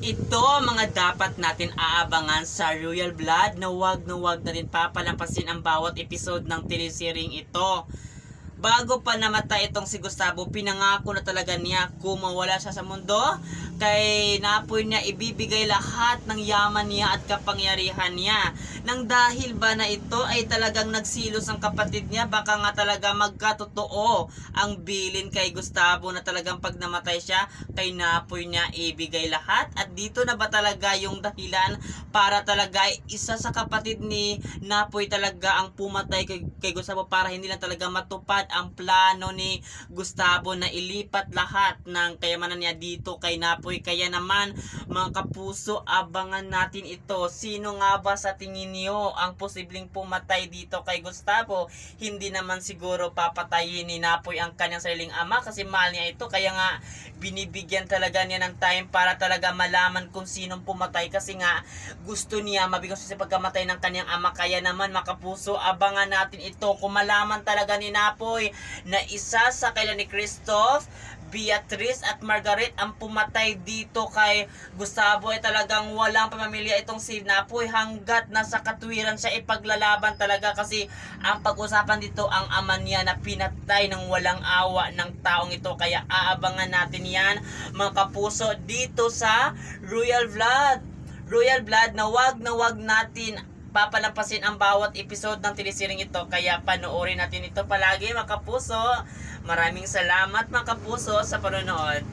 Ito ang mga dapat natin aabangan sa Royal Blood na wag na rin papalampasin ang bawat episode ng teleseryeng ito. Bago pa namatay itong si Gustavo, pinangako na talaga niya kung mawala siya sa mundo, kay napoy niya ibibigay lahat ng yaman niya at kapangyarihan niya. Nang dahil ba na ito ay talagang nagsilos ang kapatid niya, baka nga talaga magkatotoo ang bilin kay Gustavo na talagang pag namatay siya, kay napoy niya ibigay lahat. At dito na ba talaga yung dahilan para talaga isa sa kapatid ni Napoy talaga ang pumatay kay Gustavo, para hindi lang talaga matupad ang plano ni Gustavo na ilipat lahat ng kayamanan niya dito kay Napoy. Kaya naman mga kapuso, abangan natin ito. Sino nga ba sa tingin niyo ang posibleng pumatay dito kay Gustavo? Hindi naman siguro papatayin ni Napoy ang kanyang sariling ama kasi mahal niya ito. Kaya nga binibigyan talaga niya ng time para talaga malaman kung sinong pumatay, kasi nga gusto niya mabigos sa pagkamatay ng kanyang ama. Kaya naman mga kapuso, abangan natin ito kung malaman talaga ni Napoy na isa sa kaila ni Christoph, Beatrice at Margaret ang pumatay dito kay Gustavo, ay talagang walang pamilya itong si Napoy hanggat nasa katwiran siya ipaglalaban talaga, kasi ang pag-usapan dito ang ama niya na pinatay ng walang awa ng taong ito. Kaya aabangan natin yan mga kapuso dito sa Royal Blood na wag natin papalampasin ang bawat episode ng teleseryeng ito. Kaya panoorin natin ito palagi mga kapuso. Maraming salamat mga kapuso sa panonood.